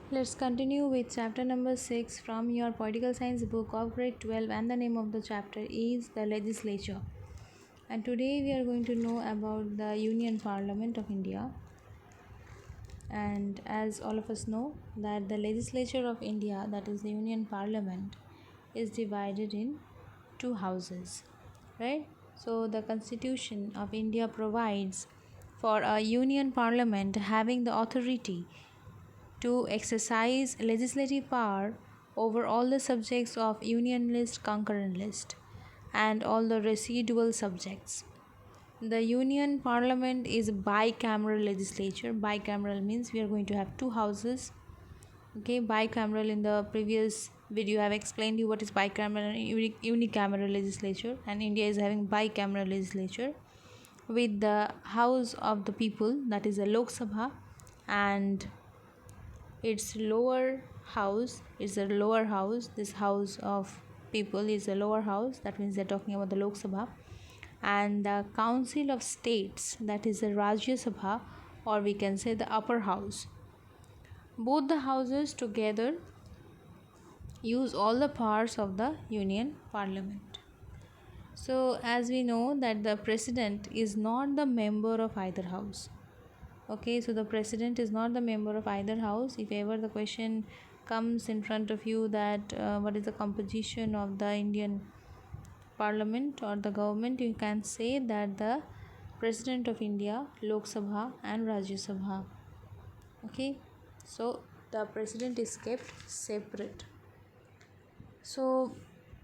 Let's continue with chapter number 6 from your political science book of grade 12, and the name of the chapter is the legislature. And today we are going to know about the Union Parliament of India. And as all of us know that the legislature of India, that is the Union Parliament, is divided in two houses, right? So the Constitution of India provides for a Union Parliament having the authority to exercise legislative power over all the subjects of Union List, Concurrent List, and all the residual subjects. The Union Parliament is bicameral legislature. Bicameral means we are going to have two houses. Okay, bicameral, in the previous video I have explained you what is bicameral and unicameral legislature, and India is having bicameral legislature with the House of the People, that is the Lok Sabha, and its lower house is the lower house. This House of People is the lower house, that means they're talking about the Lok Sabha, and the Council of States, that is the Rajya Sabha, or we can say the upper house. Both the houses together use all the powers of the Union Parliament. So as we know that the president is not the member of either house. Okay, so the president is not the member of either house. If ever the question comes in front of you that what is the composition of the Indian Parliament or the government, you can say that the President of India, Lok Sabha and Rajya Sabha. Okay, so the president is kept separate. So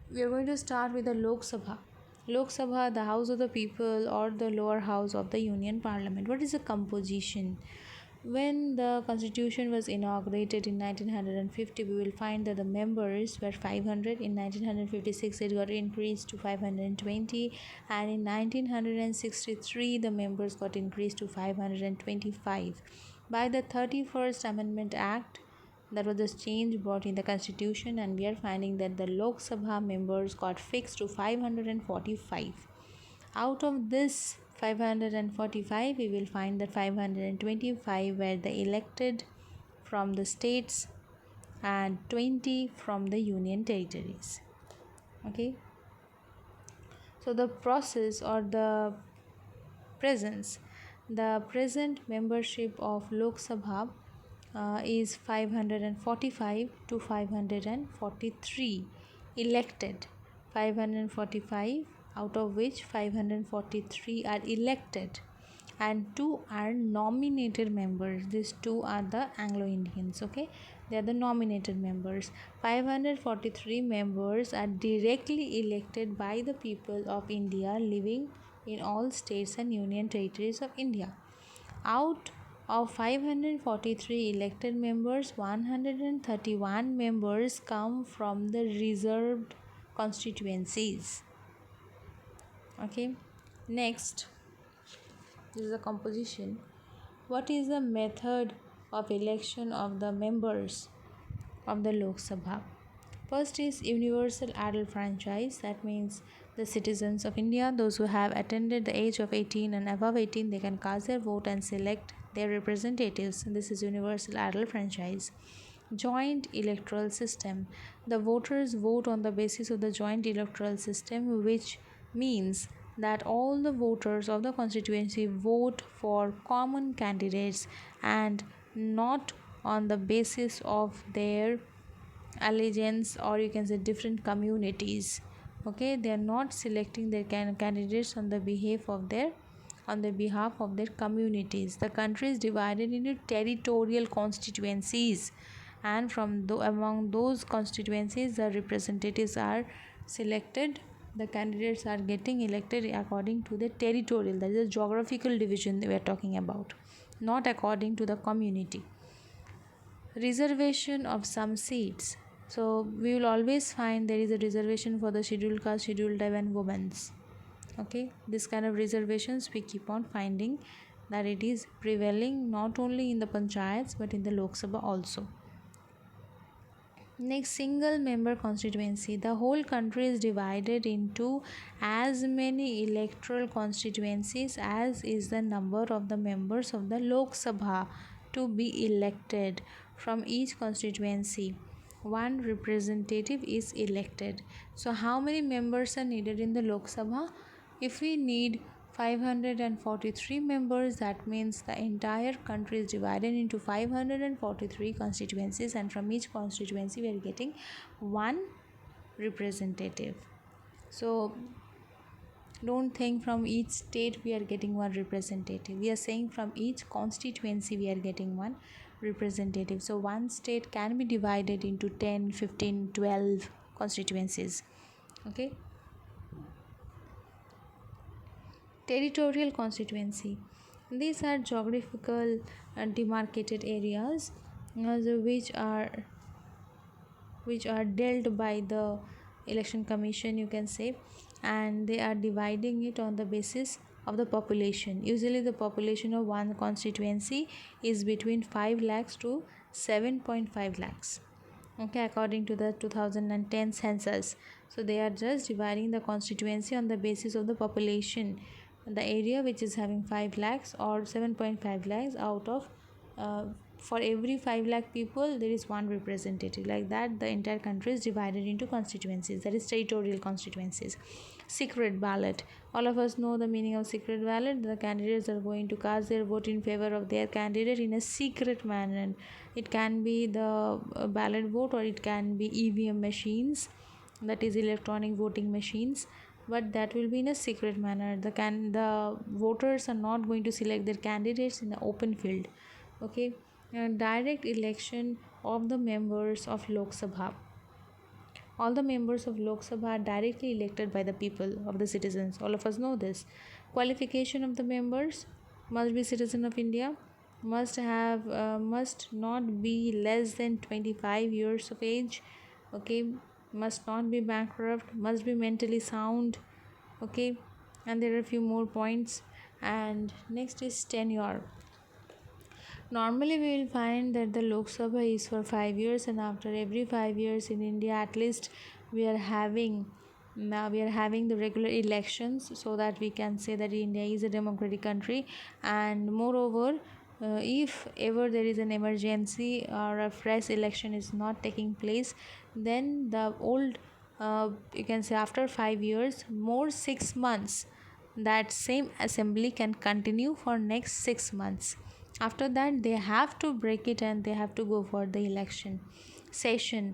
we are going to start with the Lok Sabha. Lok Sabha, the House of the People or the lower house of the Union Parliament. What is the composition? When the constitution was inaugurated in 1950, we will find that the members were 500. In 1956, it got increased to 520, and in 1963, the members got increased to 525. By the 31st Amendment Act, that was the change brought in the constitution, and we are finding that the Lok Sabha members got fixed to 545. Out of this 545, we will find that 525 were the elected from the states and 20 from the union territories. Okay, so the process or the present membership of Lok Sabha is 545 to 543 elected. 545, out of which 543 are elected and 2 are nominated members. These 2 are the Anglo-Indians. Okay, they are the nominated members. 543 members are directly elected by the people of India living in all states and union territories of India. Out of 543 elected members, 131 members come from the reserved constituencies. Okay, next, this is the composition. What is the method of election of the members of the Lok Sabha? First is universal adult franchise. That means the citizens of India, those who have attained the age of 18 and above 18, they can cast their vote and select their representatives. This is universal adult franchise. Joint electoral system. The voters vote on the basis of the joint electoral system, which means that all the voters of the constituency vote for common candidates and not on the basis of their allegiance, or you can say different communities. Okay, they are not selecting their candidates on the behalf of their communities. The country is divided into territorial constituencies, and from among those constituencies the representatives are selected. The candidates are getting elected according to the territorial, that is a geographical division we are talking about, not according to the community. Reservation of some seats. So we will always find there is a reservation for the scheduled caste, scheduled tribe and women's. Okay, this kind of reservations we keep on finding that it is prevailing not only in the panchayats but in the Lok Sabha also. Next, single member constituency. The whole country is divided into as many electoral constituencies as is the number of the members of the Lok Sabha to be elected. from each constituency, one representative is elected. So how many members are needed in the Lok Sabha? If we need 543 members, that means the entire country is divided into 543 constituencies, and from each constituency we are getting one representative. So don't think from each state we are getting one representative. We are saying from each constituency we are getting one representative. So one state can be divided into 10, 15, 12 constituencies. Okay. Territorial constituency. These are geographical demarcated areas which are dealt by the election commission, you can say, and they are dividing it on the basis of the population. Usually the population of one constituency is between 5 lakhs to 7.5 lakhs, okay, according to the 2010 census. So they are just dividing the constituency on the basis of the population, the area which is having 5 lakhs or 7.5 lakhs. Out of for every 5 lakh people there is one representative. Like that the entire country is divided into constituencies, that is territorial constituencies. Secret ballot. All of us know the meaning of secret ballot. The candidates are going to cast their vote in favor of their candidate in a secret manner. It can be the ballot vote, or it can be EVM machines, that is electronic voting machines, but that will be in a secret manner. The voters are not going to select their candidates in the open field. Okay. Direct election of the members of Lok Sabha. All the members of Lok Sabha are directly elected by the people, of the citizens. All of us know this. Qualification of the members: must be citizen of India, must not be less than 25 years of age, okay, must not be bankrupt, must be mentally sound, okay, and there are a few more points. And next is tenure. Normally we will find that the Lok Sabha is for 5 years, and after every 5 years in India at least we are having the regular elections, so that we can say that India is a democratic country. And moreover, if ever there is an emergency or a fresh election is not taking place, then the old you can say after 5 years more 6 months, that same assembly can continue for next 6 months. After that they have to break it and they have to go for the election. Session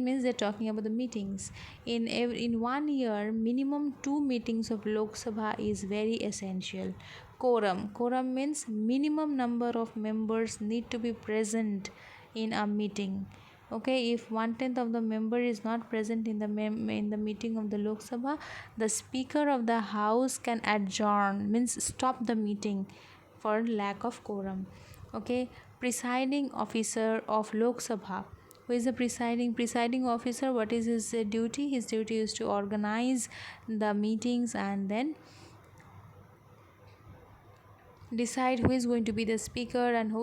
means they're talking about the meetings. In 1 year minimum 2 meetings of Lok Sabha is very essential. Quorum means minimum number of members need to be present in a meeting. Okay, if 1/10 of the member is not present in the meeting of the Lok Sabha, the speaker of the house can adjourn, means stop the meeting for lack of quorum. Okay, presiding officer of Lok Sabha. Who is the presiding officer? What is his duty? His duty is to organize the meetings and then decide who is going to be the speaker and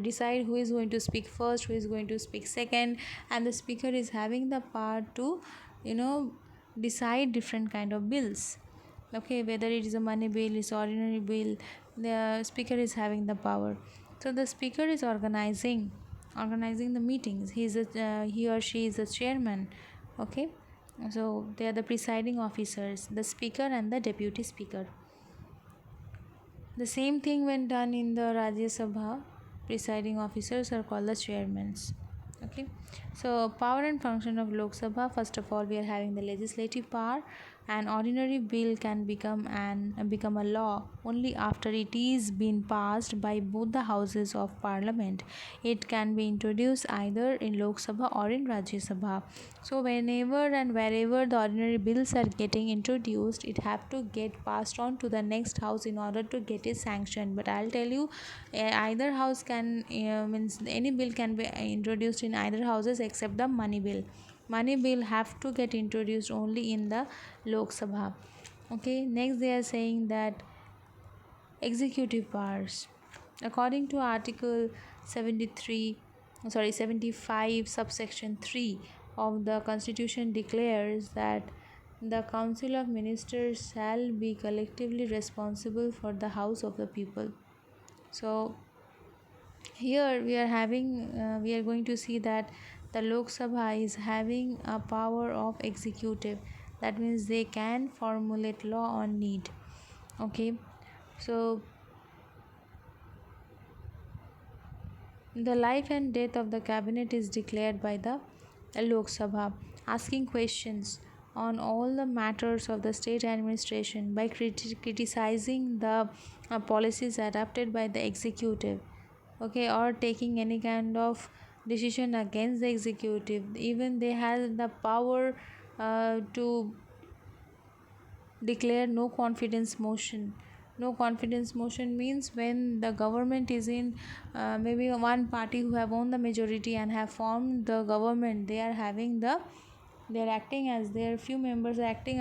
decide who is going to speak first, who is going to speak second. And the speaker is having the power to decide different kind of bills. Okay, whether it is a money bill, is ordinary bill, the speaker is having the power. So the speaker is organizing the meetings. He or she is the chairman. Okay, so they are the presiding officers, the speaker and the deputy speaker. The same thing when done in the Rajya Sabha. Presiding officers are called the chairmen. Okay, so power and function of Lok Sabha. First of all, we are having the legislative power. An ordinary bill can become a law only after it is been passed by both the houses of parliament. It can be introduced either in Lok Sabha or in Rajya Sabha. So whenever and wherever the ordinary bills are getting introduced, it have to get passed on to the next house in order to get it sanctioned. But I'll tell you, either house can means any bill can be introduced in either houses except the money bill. Money bill have to get introduced only in the Lok Sabha. Okay, next they are saying that executive powers. According to Article 75 subsection 3 of the Constitution declares that the Council of Ministers shall be collectively responsible for the House of the People. So Here we are going to see that the Lok Sabha is having a power of executive. That means they can formulate law on need. Okay, so the life and death of the cabinet is declared by the Lok Sabha, asking questions on all the matters of the state administration by criticizing the policies adopted by the executive, okay, or taking any kind of decision against the executive. Even they have the power to declare no confidence motion. No confidence motion means when the government is in, maybe one party who have won the majority and have formed the government, they are having the, they are acting as their few members are acting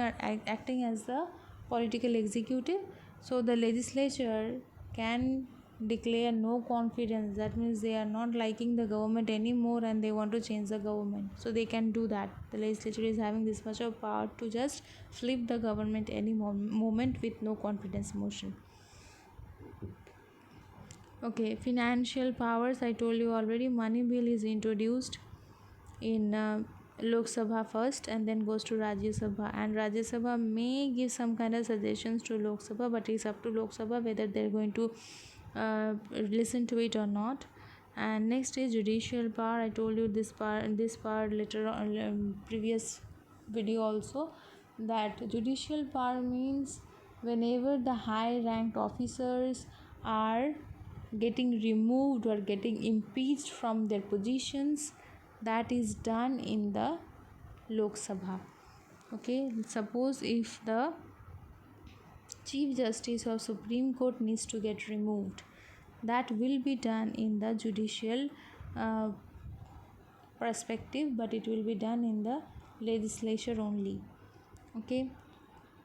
as the political executive. So the legislature can declare no confidence. That means they are not liking the government anymore and they want to change the government, so they can do that. The legislature is having this much of power to just flip the government any moment with no confidence motion. Okay, financial powers, I told you already. Money bill is introduced in Lok Sabha first and then goes to Rajya Sabha, and Rajya Sabha may give some kind of suggestions to Lok Sabha, but it's up to Lok Sabha whether they're going to listen to it or not. And next is judicial power. I told you this part later on, previous video also, that judicial power means whenever the high ranked officers are getting removed or getting impeached from their positions, that is done in the Lok Sabha. Okay, suppose if the Chief Justice of Supreme Court needs to get removed, that will be done in the judicial uh, perspective, but it will be done in the legislature only. Okay,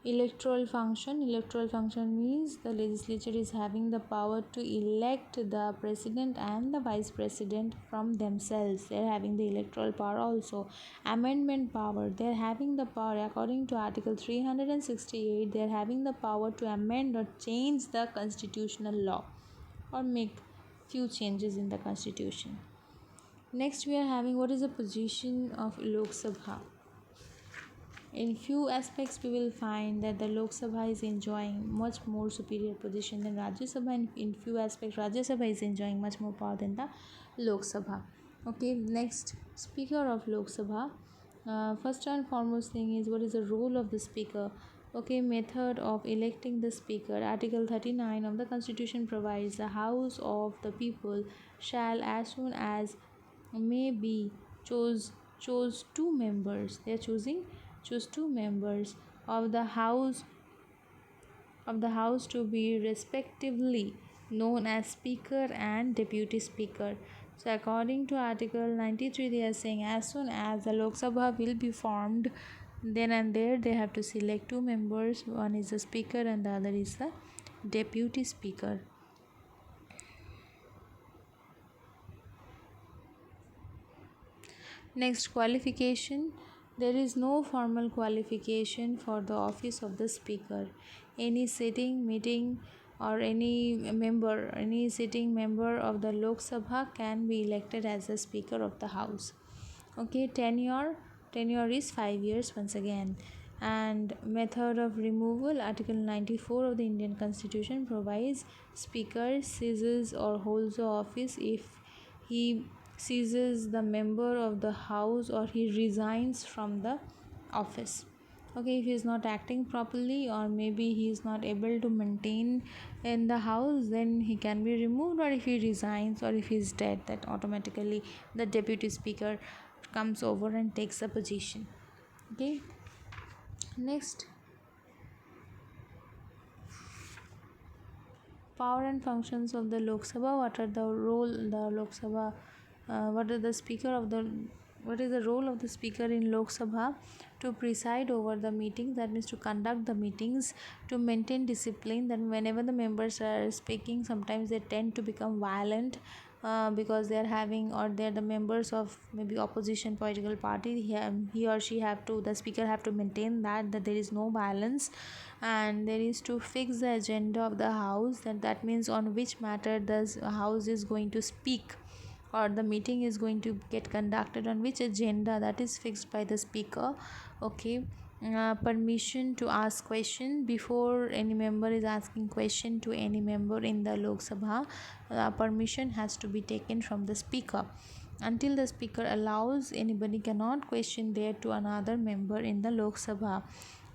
electoral function means the legislature is having the power to elect the president and the vice president from themselves. They're having the electoral power also. Amendment power, they're having the power according to article 368. They're having the power to amend or change the constitutional law or make few changes in the constitution. Next we are having what is the position of Lok Sabha. In few aspects, we will find that the Lok Sabha is enjoying much more superior position than Rajya Sabha. In few aspects, Rajya Sabha is enjoying much more power than the Lok Sabha. Okay, next, Speaker of Lok Sabha. First and foremost thing is what is the role of the Speaker. Okay, method of electing the Speaker. Article 39 of the Constitution provides the House of the People shall, as soon as may be, chose two members. They are choose two members of the house to be respectively known as speaker and deputy speaker. So according to article 93, they are saying as soon as the Lok Sabha will be formed, then and there they have to select two members. One is the speaker and the other is the deputy speaker. Next, qualification. There is no formal qualification for the office of the speaker. Any sitting meeting or any sitting member of the Lok Sabha can be elected as the speaker of the house. Okay, tenure is 5 years once again. And method of removal, article 94 of the Indian Constitution provides speaker ceases or holds the office if he ceases the member of the house or he resigns from the office. Okay, if he is not acting properly or maybe he is not able to maintain in the house, then he can be removed, or if he resigns or if he is dead, that automatically the deputy speaker comes over and takes the position. Okay, next, power and functions of the Lok Sabha. What are the role the Lok Sabha what are the speaker of the what is the role of the speaker in Lok Sabha? To preside over the meetings, that means to conduct the meetings, to maintain discipline. Then whenever the members are speaking, sometimes they tend to become violent because they are having, or they are the members of maybe opposition political party. He or she have to, the speaker have to maintain that there is no violence, and there is to fix the agenda of the house, that means on which matter the house is going to speak, or the meeting is going to get conducted, on which agenda, that is fixed by the speaker. Okay. Permission to ask question before any member is asking question to any member in the Lok Sabha. Permission has to be taken from the speaker. Until the speaker allows, anybody cannot question there to another member in the Lok Sabha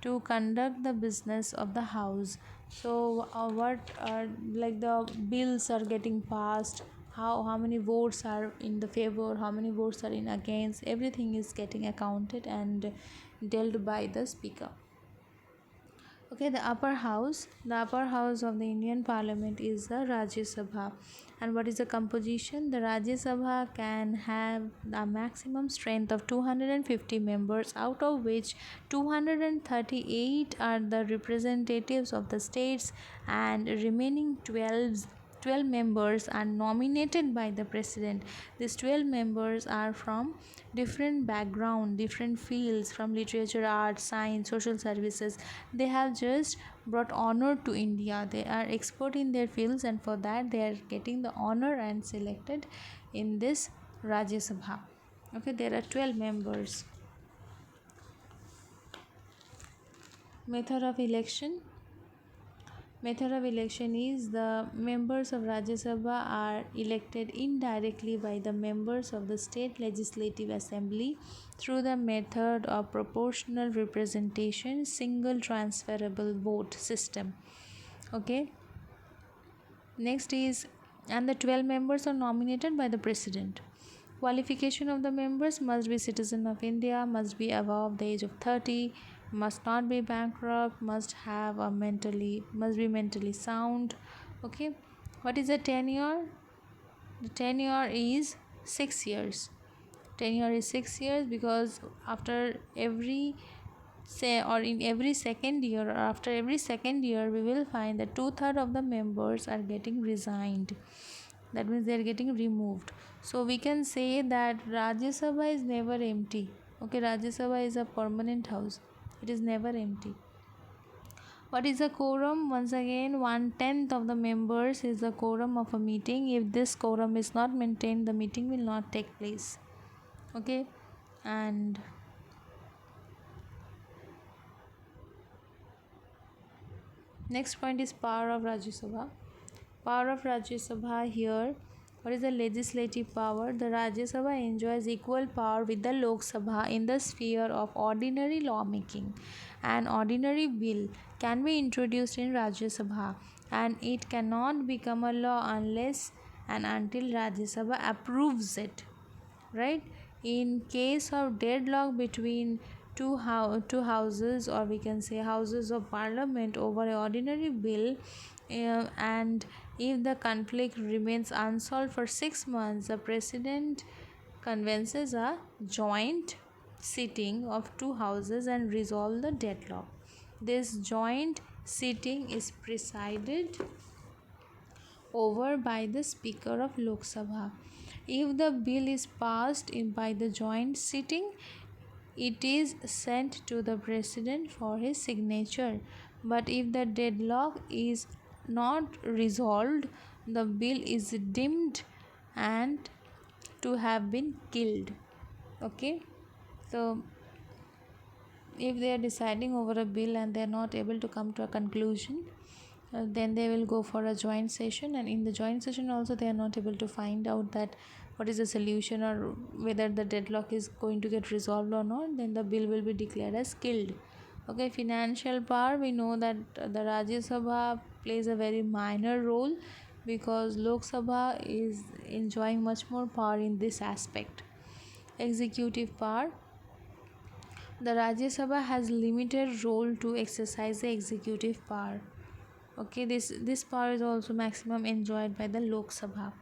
to conduct the business of the house. So what are like the bills are getting passed, how many votes are in the favor, how many votes are in against, everything is getting accounted and dealt by the speaker. Okay, the upper house of the Indian Parliament is the Rajya Sabha. And what is the composition? The Rajya Sabha can have a maximum strength of 250 members, out of which 238 are the representatives of the states, and remaining 12 members are nominated by the president. These 12 members are from different background, different fields, from literature, art, science, social services. They have just brought honor to India. They are expert in their fields, and for that they are getting the honor and selected in this Rajya Sabha. Okay, there are 12 members. Method of election. Method of election is the members of Rajya Sabha are elected indirectly by the members of the state legislative assembly through the method of proportional representation, single transferable vote system. Okay. Next is, and the 12 members are nominated by the president. Qualification of the members: must be citizen of India, must be above the age of 30, must not be bankrupt, must be mentally sound. Okay. What is the tenure? The tenure is 6 years. Tenure is 6 years because after every in every second year, or after every second year, we will find that 2/3 of the members are getting resigned. That means they are getting removed. So we can say that Rajya Sabha is never empty. Okay, Rajya Sabha is a permanent house. It is never empty. What is a quorum? Once again, 1/10 of the members is the quorum of a meeting. If this quorum is not maintained, the meeting will not take place. Okay, and next point is power of Rajya Sabha. Power of Rajya Sabha here. What is the legislative power? The Rajya Sabha enjoys equal power with the Lok Sabha in the sphere of ordinary lawmaking. An ordinary bill can be introduced in Rajya Sabha, and it cannot become a law unless and until Rajya Sabha approves it. Right? In case of deadlock between two houses, or we can say houses of parliament, over an ordinary bill, and if the conflict remains unsolved for 6 months, the president convenes a joint sitting of two houses and resolve the deadlock. This joint sitting is presided over by the Speaker of Lok Sabha. If the bill is passed by the joint sitting, it is sent to the president for his signature. But if the deadlock is not resolved, the bill is deemed and to have been killed. Okay, so if they are deciding over a bill and they are not able to come to a conclusion, then they will go for a joint session, and in the joint session also they are not able to find out that what is the solution, or whether the deadlock is going to get resolved or not, then the bill will be declared as killed. Okay, financial power, we know that the Rajya Sabha plays a very minor role because Lok Sabha is enjoying much more power in this aspect. Executive power, the Rajya Sabha has limited role to exercise the executive power. Okay, this power is also maximum enjoyed by the Lok Sabha.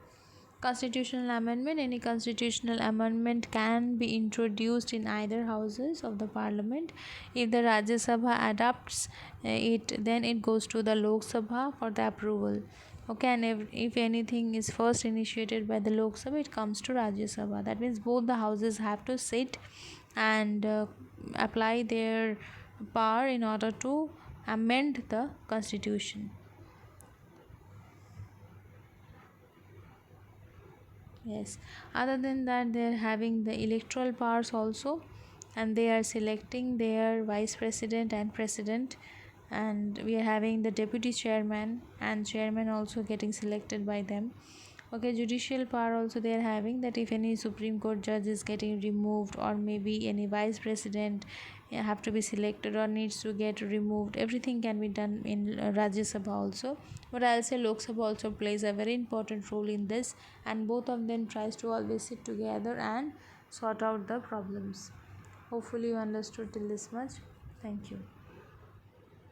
Constitutional amendment, any constitutional amendment can be introduced in either houses of the parliament. If the Rajya Sabha adopts it, then it goes to the Lok Sabha for the approval. Okay, and if anything is first initiated by the Lok Sabha, it comes to Rajya Sabha. That means both the houses have to sit and apply their power in order to amend the constitution. Yes, other than that, they're having the electoral powers also, and they are selecting their vice president and president, and we are having the deputy chairman and chairman also getting selected by them. Okay, judicial power also they are having, that if any Supreme Court judge is getting removed, or maybe any vice president have to be selected or needs to get removed, everything can be done in Rajya Sabha also. But I'll say Lok Sabha also plays a very important role in this, and both of them tries to always sit together and sort out the problems. Hopefully you understood till this much. Thank you.